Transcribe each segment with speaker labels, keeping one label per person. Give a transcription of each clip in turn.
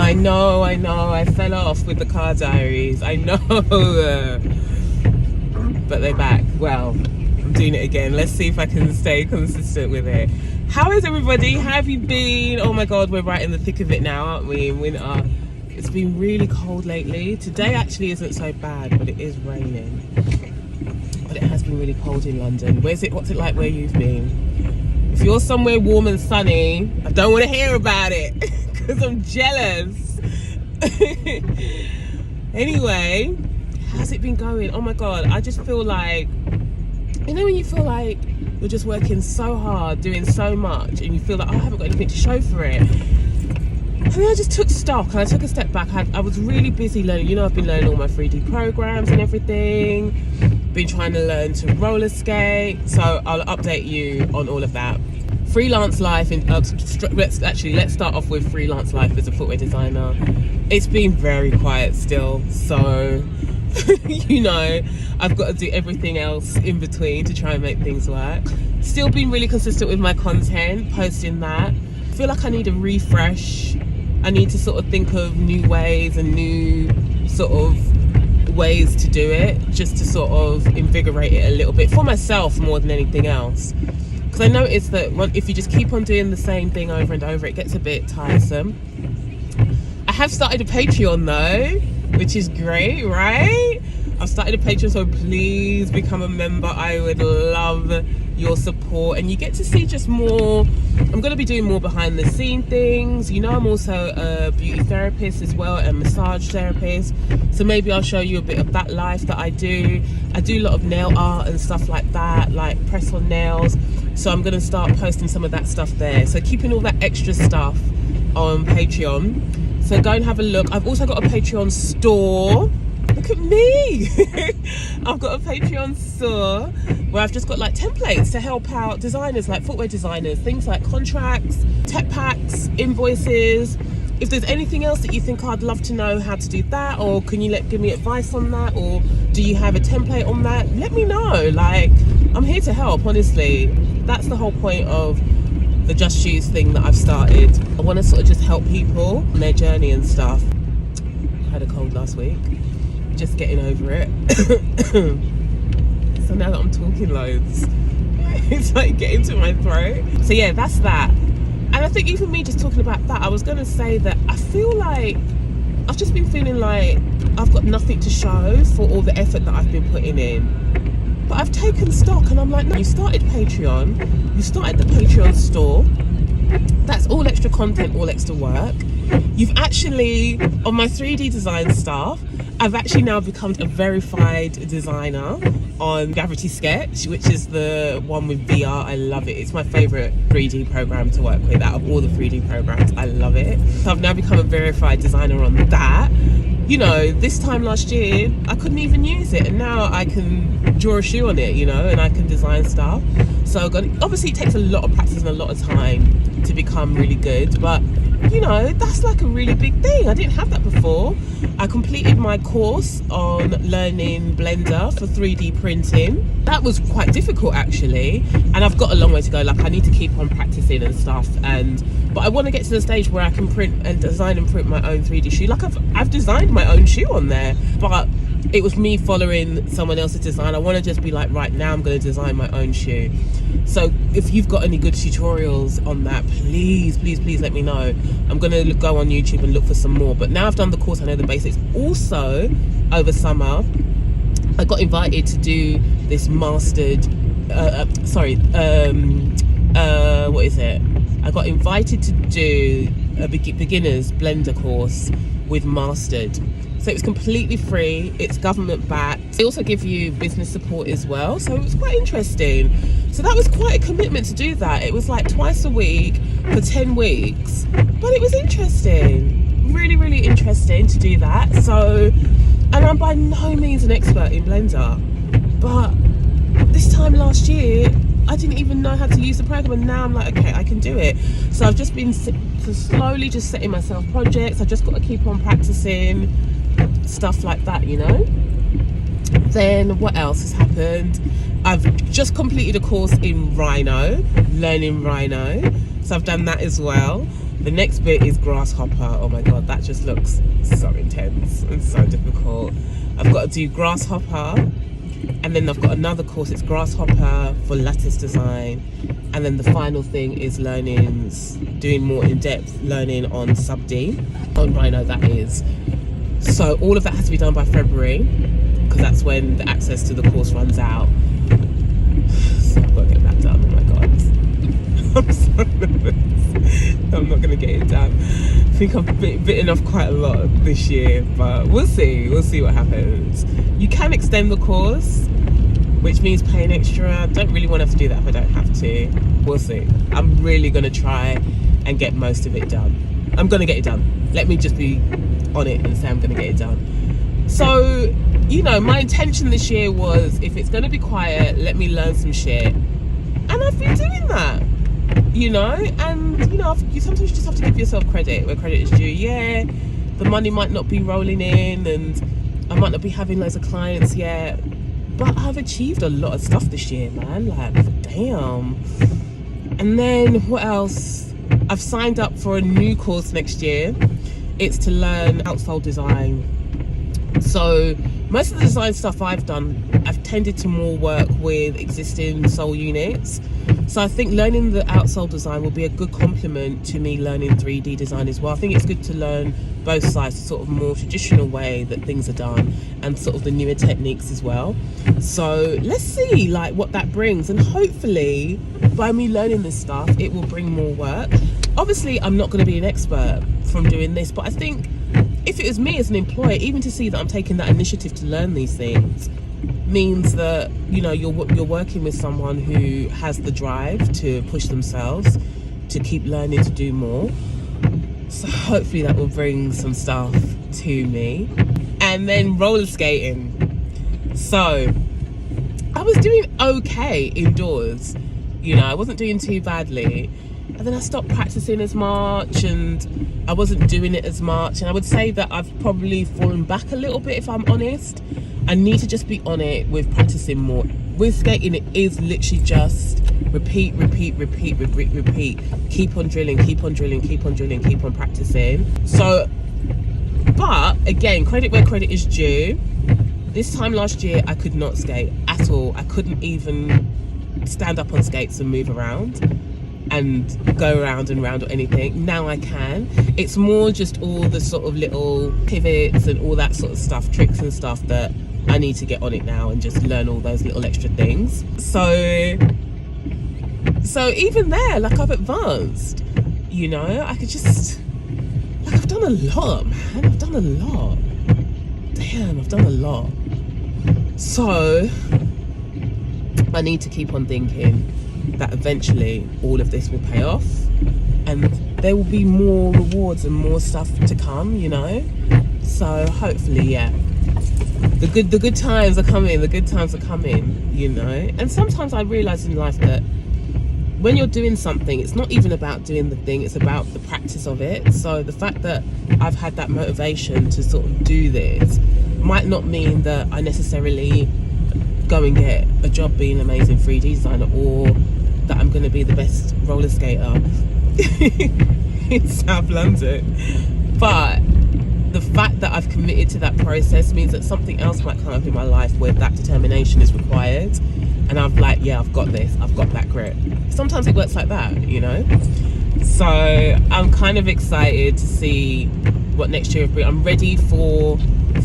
Speaker 1: I know. I fell off with the car diaries. I know. But they're back. Well, I'm doing it again. Let's see if I can stay consistent with it. How is everybody? How have you been? Oh my God, we're right in the thick of it now, aren't we? In winter. It's been really cold lately. Today actually isn't so bad, but it is raining. But it has been really cold in London. What's it like where you've been? If you're somewhere warm and sunny, I don't want to hear about it because I'm jealous. Anyway, how's it been going? Oh my God, I just feel like, you know when you feel like you're just working so hard, doing so much, and you feel like, oh, I haven't got anything to show for it. And then I just took stock and I took a step back. I was really busy learning. You know, I've been learning all my 3D programs and everything. Been trying to learn to roller skate. So I'll update you on all of that. Freelance life, let's start off with freelance life as a footwear designer. It's been very quiet still. So, you know, I've got to do everything else in between to try and make things work. Still been really consistent with my content, posting that. I feel like I need a refresh. I need to sort of think of new ways and new sort of ways to do it, just to sort of invigorate it a little bit for myself more than anything else. Because I noticed that if you just keep on doing the same thing over and over, it gets a bit tiresome. I have started a Patreon though, which is great, right? I've started a Patreon, so please become a member. I would love your support, and you get to see just more. I'm going to be doing more behind the scene things. You know, I'm also a beauty therapist as well, and massage therapist, so maybe I'll show you a bit of that life that I do. I do a lot of nail art and stuff like that, like press on nails, so I'm going to start posting some of that stuff there, so keeping all that extra stuff on Patreon. So go and have a look. I've also got a Patreon store. Look at me. I've got a Patreon store where I've just got like templates to help out designers, like footwear designers, things like contracts, tech packs, invoices. If there's anything else that you think I'd love to know how to do that, or can you give me advice on that, or do you have a template on that, let me know. Like, I'm here to help, honestly. That's the whole point of the Just Shoes thing that I've started. I want to sort of just help people on their journey and stuff. I had a cold last week. Just getting over it. So now that I'm talking loads, it's like getting to my throat. So yeah, that's that. And I think even me just talking about that, I was going to say that I feel like I've just been feeling like I've got nothing to show for all the effort that I've been putting in. But I've taken stock and I'm like, no, you started Patreon, you started the Patreon store. That's all extra content, all extra work. You've actually, on my 3D design stuff, I've actually now become a verified designer on Gravity Sketch, which is the one with VR. I love it. It's my favorite 3D program to work with out of all the 3D programs. I love it. So I've now become a verified designer on that. You know, this time last year, I couldn't even use it, and now I can draw a shoe on it, you know, and I can design stuff. So obviously it takes a lot of practice and a lot of time to become really good, but you know, that's like a really big thing. I didn't have that before. I completed my course on learning Blender for 3D printing. That was quite difficult actually, and I've got a long way to go. Like, I need to keep on practicing and stuff, but I want to get to the stage where I can print and design and print my own 3D shoe. Like, I've designed my own shoe on there, but it was me following someone else's design. I want to just be like, right now I'm going to design my own shoe. So if you've got any good tutorials on that, please let me know. I'm going to go on YouTube and look for some more. But now I've done the course, I know the basics. Also, over summer, I got invited to do this mastered, what is it? I got invited to do a beginner's Blender course with Mastered. So it was completely free, it's government backed. They also give you business support as well, so it was quite interesting. So that was quite a commitment to do that. It was like twice a week for 10 weeks, but it was interesting. Really interesting to do that. So, and I'm by no means an expert in Blender, but this time last year, I didn't even know how to use the program, and now I'm like, okay, I can do it. So I've just been slowly just setting myself projects. I've just got to keep on practicing stuff like that, you know. Then what else has happened? I've just completed a course in Rhino, learning Rhino. So I've done that as well. The next bit is grasshopper. Oh my god, that just looks so intense and so difficult. I've got to do grasshopper, and then I've got another course, it's grasshopper for lattice design, and then the final thing is doing more in-depth learning on sub D, on Rhino that is. So all of that has to be done by February, because that's when the access to the course runs out. So I've got to get that done. Oh my god, I'm so nervous. I'm not going to get it done. I think I've bitten off quite a lot this year, but we'll see what happens. You can extend the course, which means paying extra. I don't really want to have to do that if I don't have to. We'll see. I'm really going to try and get most of it done. I'm going to get it done. Let me just be on it and say I'm going to get it done. So, you know, my intention this year was, if it's going to be quiet, let me learn some shit. And I've been doing that, you know, and, you know, you sometimes just have to give yourself credit where credit is due. Yeah, the money might not be rolling in and I might not be having loads of clients yet, but I've achieved a lot of stuff this year, man. Like, damn. And then what else? I've signed up for a new course next year. It's to learn outsole design. So most of the design stuff I've done, I've tended to more work with existing sole units. So I think learning the outsole design will be a good complement to me learning 3D design as well. I think it's good to learn both sides, the sort of more traditional way that things are done and sort of the newer techniques as well. So let's see like what that brings, and hopefully by me learning this stuff it will bring more work. Obviously I'm not going to be an expert from doing this, but I think if it was me as an employer, even to see that I'm taking that initiative to learn these things means that, you know, you're working with someone who has the drive to push themselves, to keep learning, to do more. So hopefully that will bring some stuff to me. And then roller skating. So I was doing okay indoors, you know, I wasn't doing too badly. And then I stopped practicing as much and I wasn't doing it as much. And I would say that I've probably fallen back a little bit, if I'm honest. I need to just be on it with practicing more. With skating, it is literally just repeat. Keep on drilling, keep on practicing. So, but again, credit where credit is due. This time last year, I could not skate at all. I couldn't even stand up on skates and move around and go around and round or anything. Now I can. It's more just all the sort of little pivots and all that sort of stuff, tricks and stuff, that I need to get on it now and just learn all those little extra things. So even there, like, I've advanced, you know. I could just, like, I've done a lot, man. I've done a lot. Damn, I've done a lot. So I need to keep on thinking that eventually all of this will pay off and there will be more rewards and more stuff to come, you know. So hopefully, yeah, the good times are coming. The good times are coming, you know. And sometimes I realize in life that when you're doing something, it's not even about doing the thing, it's about the practice of it. So the fact that I've had that motivation to sort of do this might not mean that I necessarily go and get a job being an amazing 3D designer, or that I'm going to be the best roller skater in South London. But the fact that I've committed to that process means that something else might come up in my life where that determination is required, and I'm like, yeah, I've got this, I've got that grit. Sometimes it works like that, you know. So I'm kind of excited to see what next year will bring. I'm ready for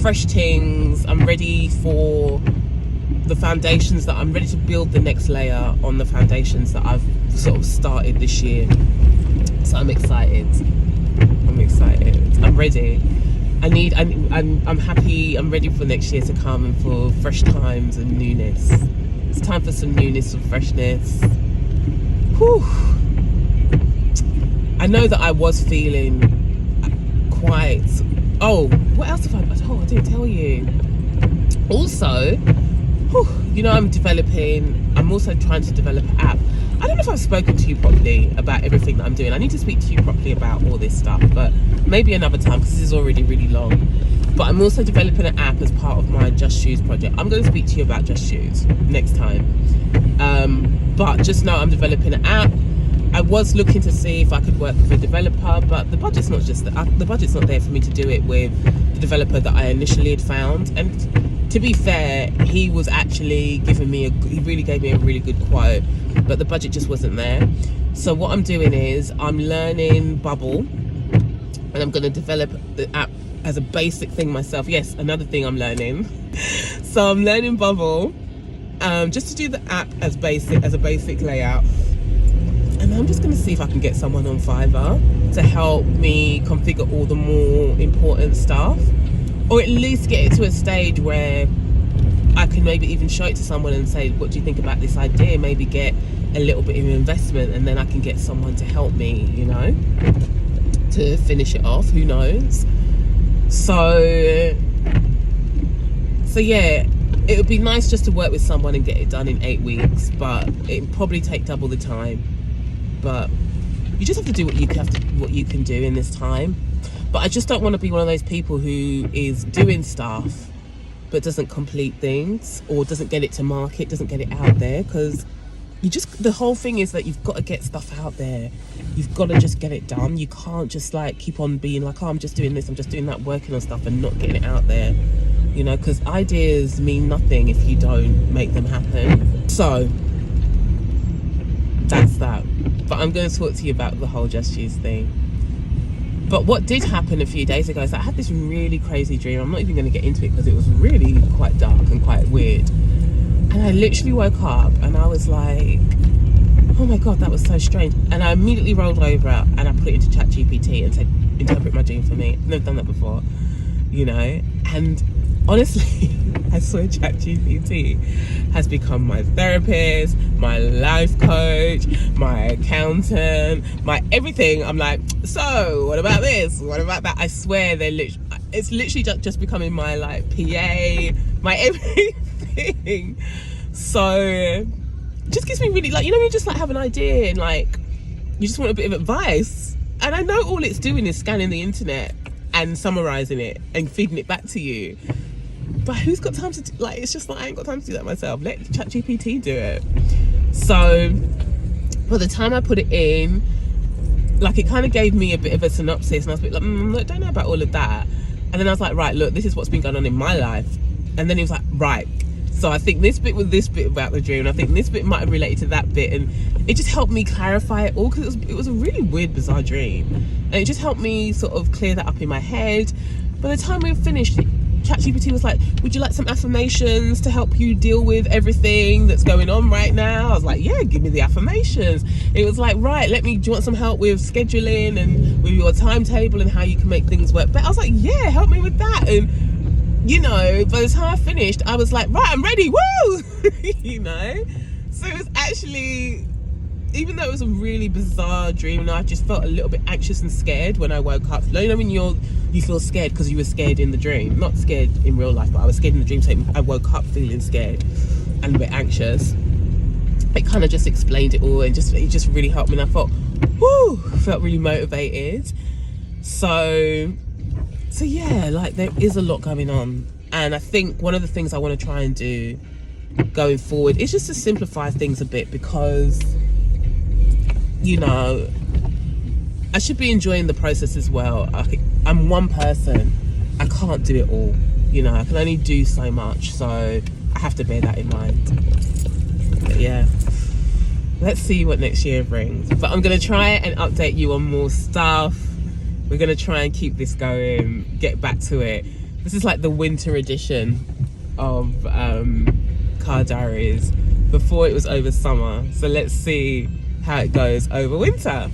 Speaker 1: fresh things. I'm ready for the foundations, that I'm ready to build the next layer on the foundations that I've sort of started this year. So I'm excited. I'm ready. I'm happy. I'm ready for next year to come and for fresh times and newness. It's time for some newness and freshness. Whew. I know that I was feeling quite, what else have I didn't tell you. Also, you know, I'm also trying to develop an app. I don't know if I've spoken to you properly about everything that I'm doing. I need to speak to you properly about all this stuff, but maybe another time, because this is already really long. But I'm also developing an app as part of my Just Shoes project. I'm going to speak to you about Just Shoes next time. But just know I'm developing an app. I was looking to see if I could work with a developer, but the budget's not there for me to do it with the developer that I initially had found. And to be fair, he was actually he really gave me a really good quote, but the budget just wasn't there. So what I'm doing is I'm learning Bubble, and I'm going to develop the app as a basic thing myself. Yes, another thing I'm learning. So I'm learning Bubble, just to do the app as a basic layout. And I'm just going to see if I can get someone on Fiverr to help me configure all the more important stuff, or at least get it to a stage where I can maybe even show it to someone and say, what do you think about this idea? Maybe get a little bit of investment, and then I can get someone to help me, you know, to finish it off. Who knows? So yeah, it would be nice just to work with someone and get it done in 8 weeks, but it'd probably take double the time. But you just have to do what you can do in this time. But I just don't want to be one of those people who is doing stuff but doesn't complete things, or doesn't get it to market, doesn't get it out there, because the whole thing is that you've got to get stuff out there. You've got to just get it done. You can't just like keep on being like, oh, I'm just doing this, I'm just doing that, working on stuff and not getting it out there, you know, because ideas mean nothing if you don't make them happen. So that's that. But I'm going to talk to you about the whole Just Choose thing. But what did happen a few days ago is that I had this really crazy dream. I'm not even going to get into it because it was really quite dark and quite weird. And I literally woke up and I was like, oh my God, that was so strange. And I immediately rolled over and I put it into ChatGPT and said, interpret my dream for me. I've never done that before, you know. And honestly, I swear ChatGPT has become my therapist, my life coach, my accountant, my everything. I'm like, so what about this? What about that? I swear it's literally just becoming my like PA, my everything. So it just gives me really, like, you know, you just like have an idea and like you just want a bit of advice. And I know all it's doing is scanning the internet and summarizing it and feeding it back to you. But who's got time to do, like, it's just like I ain't got time to do that myself. Let ChatGPT do it. So by the time I put it in, like, it kind of gave me a bit of a synopsis, and I was a bit like, I don't know about all of that. And then I was like, right, look, this is what's been going on in my life. And then he was like, right, so I think this bit with this bit about the dream, and I think this bit might have related to that bit, and it just helped me clarify it all, because it was a really weird, bizarre dream, and it just helped me sort of clear that up in my head. By the time we were finished, ChatGPT was like, would you like some affirmations to help you deal with everything that's going on right now? I was like, yeah, give me the affirmations. It was like, right, do you want some help with scheduling and with your timetable and how you can make things work better? I was like, yeah, help me with that. And you know, by the time I finished, I was like, right, I'm ready, woo! You know? So it was actually, even though it was a really bizarre dream, and I just felt a little bit anxious and scared when I woke up. You know when you feel scared because you were scared in the dream? Not scared in real life, but I was scared in the dream, so I woke up feeling scared and a bit anxious. It kind of just explained it all, and it just really helped me, and I thought, whoo, felt really motivated. So yeah, like, there is a lot going on, and I think one of the things I want to try and do going forward is just to simplify things a bit, because, you know, I should be enjoying the process as well. I'm one person, I can't do it all, you know, I can only do so much, so I have to bear that in mind. But yeah, let's see what next year brings. But I'm going to try and update you on more stuff. We're going to try and keep this going, get back to it. This is like the winter edition of Car Diaries before it was over summer. So let's see how it goes over winter.